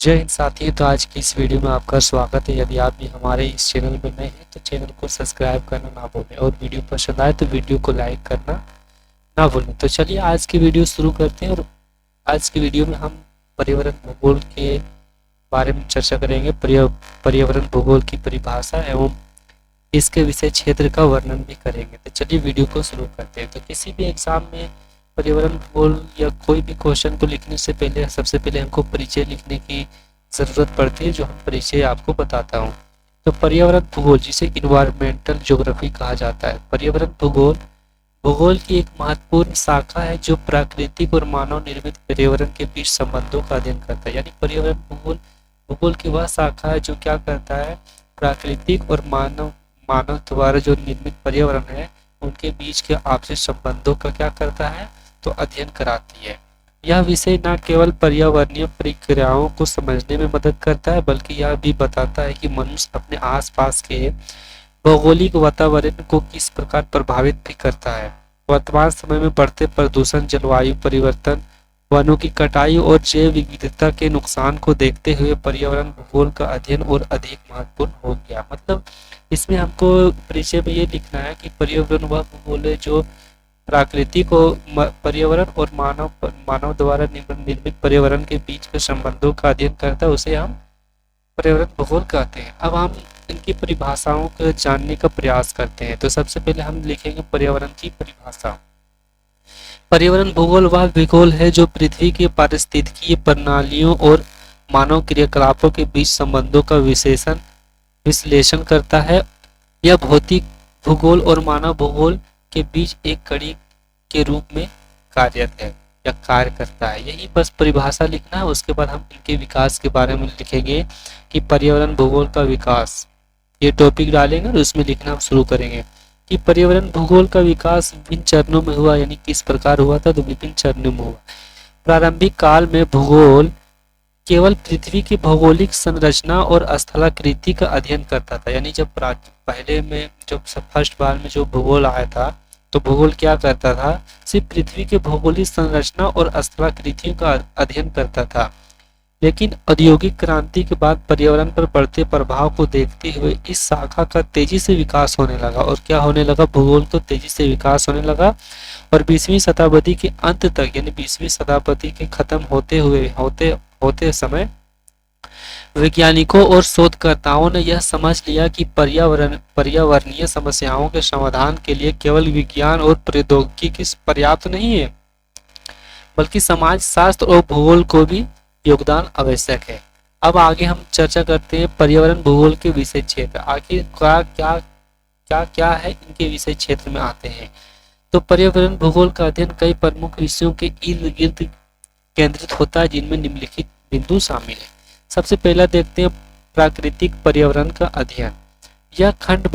जय हिंद साथियों। तो आज की इस वीडियो में आपका स्वागत है। यदि आप भी हमारे इस चैनल में नए हैं तो चैनल को सब्सक्राइब करना ना भूलें और वीडियो पसंद आए तो वीडियो को लाइक करना ना भूलें। तो चलिए आज की वीडियो शुरू करते हैं। और आज की वीडियो में हम पर्यावरण भूगोल के बारे में चर्चा करेंगे। पर्यावरण भूगोल की परिभाषा एवं इसके विषय क्षेत्र का वर्णन भी करेंगे। तो चलिए वीडियो को शुरू करते हैं। तो किसी भी एग्जाम में पर्यावरण भूगोल या कोई भी क्वेश्चन को लिखने से पहले सबसे पहले हमको परिचय लिखने की ज़रूरत पड़ती है, जो हम परिचय आपको बताता हूँ। तो पर्यावरण भूगोल, जिसे इन्वायरमेंटल ज्योग्राफी कहा जाता है, पर्यावरण भूगोल भूगोल की एक महत्वपूर्ण शाखा है जो प्राकृतिक और मानव निर्मित पर्यावरण के बीच संबंधों का अध्ययन करता है। यानी पर्यावरण भूगोल भूगोल की वह शाखा है जो क्या करता है, प्राकृतिक और मानव द्वारा जो निर्मित पर्यावरण है उनके बीच के आपसी संबंधों का क्या करता है, तो अध्ययन कराती है। यह विषय न केवल पर्यावरणीय प्रक्रियाओं को समझने में मदद करता है, बल्कि यह भी बताता है कि मनुष्य अपने आसपास के भौगोलिक वातावरण को किस प्रकार प्रभावित भी करता है। वर्तमान समय में बढ़ते प्रदूषण, जलवायु परिवर्तन, वनों की कटाई और जैव विविधता के नुकसान को देखते हुए पर्यावरण भूगोल का अध्ययन और अधिक महत्वपूर्ण हो गया। मतलब इसमें हमको परिचय में ये लिखना है कि पर्यावरण वह भूगोल है जो प्राकृतिक पर्यावरण और मानव द्वारा निर्मित पर्यावरण के बीच के संबंधों का अध्ययन करता है, उसे हम पर्यावरण भूगोल कहते हैं। अब हम इनकी परिभाषाओं को जानने का प्रयास करते हैं। तो सबसे पहले हम लिखेंगे पर्यावरण की परिभाषा। पर्यावरण भूगोल वह भूगोल है जो पृथ्वी के पारिस्थितिकीय प्रणालियों और मानव क्रियाकलापों के बीच संबंधों का विश्लेषण करता है। यह भौतिक भूगोल और मानव भूगोल के बीच एक कड़ी के रूप में कार्यरत है या कार्य करता है। यही बस परिभाषा लिखना है। उसके बाद हम इनके विकास के बारे में लिखेंगे कि पर्यावरण भूगोल का विकास, ये टॉपिक डालेंगे और उसमें लिखना हम शुरू करेंगे कि पर्यावरण भूगोल का विकास विभिन्न चरणों में हुआ। यानी किस प्रकार हुआ था, तो विभिन्न चरणों में हुआ। प्रारंभिक काल में भूगोल केवल पृथ्वी की भौगोलिक संरचना और स्थलाकृति का अध्ययन करता था। यानी जब पहले में जब फर्स्ट बार में जो भूगोल आया था, तो भूगोल क्या करता था, सिर्फ पृथ्वी के भौगोलिक संरचना और स्थलाकृतियों का अध्ययन करता था। लेकिन औद्योगिक क्रांति के बाद पर्यावरण पर बढ़ते प्रभाव को देखते हुए इस शाखा का तेजी से विकास होने लगा। और क्या होने लगा, भूगोल तो तेजी से विकास होने लगा। और 20वीं शताब्दी के अंत तक, यानी 20वीं शताब्दी के खत्म होते समय वैज्ञानिकों और शोधकर्ताओं ने यह समझ लिया कि पर्यावरणीय समस्याओं के समाधान के लिए केवल विज्ञान और प्रौद्योगिकी पर्याप्त नहीं है, बल्कि समाज शास्त्र और भूगोल को भी योगदान आवश्यक है। अब आगे हम चर्चा करते हैं पर्यावरण भूगोल के विषय क्षेत्र। आखिर क्या है इनके विषय क्षेत्र में आते हैं। तो पर्यावरण भूगोल का अध्ययन कई प्रमुख विषयों के इर्द गिर्द केंद्रित होता है, जिनमें निम्नलिखित बिंदु शामिल है। सबसे पहला देखते हैं प्राकृतिक पर्यावरण का अध्ययन। यह खंड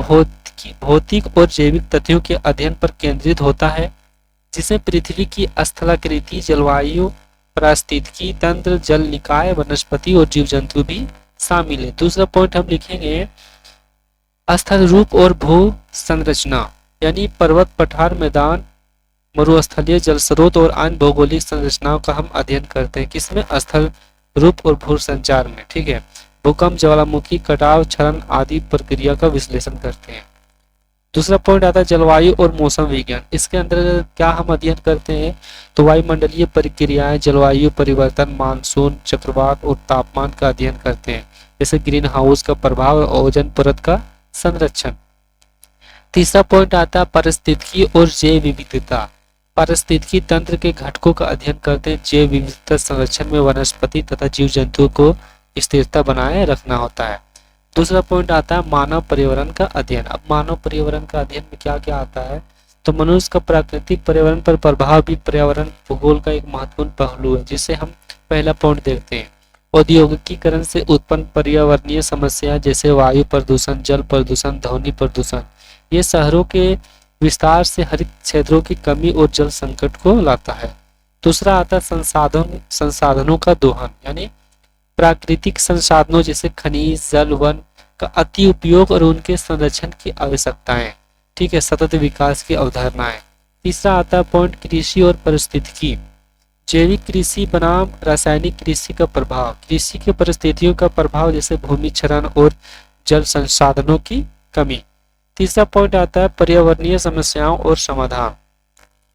भौतिक और जैविक तथ्यों के अध्ययन पर केंद्रित होता है, जिसमें पृथ्वी की स्थलाकृति, जलवायु, पारिस्थितिकी तंत्र, जल निकाय, वनस्पति और जीव जंतु भी शामिल है। दूसरा पॉइंट हम लिखेंगे स्थल रूप और भू संरचना। यानी पर्वत, पठार, मैदान, मरुस्थलीय जल स्रोत और अन्य भौगोलिक संरचनाओं का हम अध्ययन करते हैं। किसमें, स्थल रूप और भू संचार में। ठीक है। भूकंप, ज्वालामुखी, कटाव, क्षरण आदि प्रक्रिया का विश्लेषण करते हैं। दूसरा पॉइंट आता है जलवायु और मौसम विज्ञान। इसके अंदर क्या हम अध्ययन करते हैं, तो वायुमंडलीय प्रक्रियाएं, जलवायु परिवर्तन, मानसून, चक्रवात और तापमान का अध्ययन करते हैं, जैसे ग्रीन हाउस का प्रभाव और ओजोन परत का संरक्षण। तीसरा पॉइंट आता है पारिस्थितिकी और जैव विविधता। पारिस्थितिकी तंत्र के घटकों का अध्ययन करते हैं। जैव विविधता संरक्षण में वनस्पति तथा जीव जंतुओं को स्थिरता बनाए रखना होता है। दूसरा पॉइंट आता है मानव पर्यावरण का अध्ययन। अब मानव पर्यावरण का अध्ययन में क्या क्या आता है, तो मनुष्य का प्राकृतिक पर्यावरण पर प्रभाव भी पर्यावरण भूगोल का एक महत्वपूर्ण पहलू है, जिसे हम पहला पॉइंट देखते हैं। औद्योगिकीकरण से उत्पन्न पर्यावरणीय समस्याएं, जैसे वायु प्रदूषण, जल प्रदूषण, ध्वनि प्रदूषण, ये शहरों के विस्तार से हरित क्षेत्रों की कमी और जल संकट को लाता है। दूसरा आता है संसाधनों का दोहन। यानी प्राकृतिक संसाधनों जैसे खनिज, जल, वन का अति उपयोग और उनके संरक्षण की आवश्यकताएं। ठीक है, सतत विकास की अवधारणाएं। तीसरा आता है पॉइंट कृषि और पारिस्थितिकी। जैविक कृषि बनाम रासायनिक कृषि का प्रभाव, कृषि के परिस्थितियों का प्रभाव जैसे भूमि क्षरण और जल संसाधनों की कमी। तीसरा पॉइंट आता है पर्यावरणीय समस्याओं और समाधान।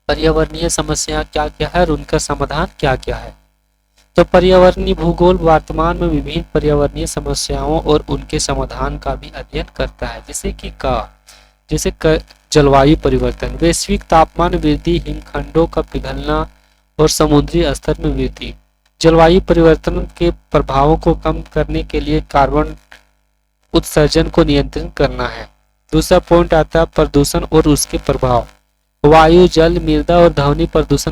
पर्यावरणीय समस्या क्या क्या है और उनका समाधान क्या क्या है। तो पर्यावरणीय भूगोल वर्तमान में विभिन्न पर्यावरणीय समस्याओं और उनके समाधान का भी अध्ययन करता है, जैसे जलवायु परिवर्तन, वैश्विक तापमान वृद्धि, हिमखंडों का पिघलना और समुद्री स्तर में वृद्धि। जलवायु परिवर्तन के प्रभावों को कम करने के लिए कार्बन उत्सर्जन को नियंत्रित करना है। दूसरा पॉइंट आता है प्रदूषण और उसके प्रभाव, वायु, जल, मृदा और ध्वनि प्रदूषण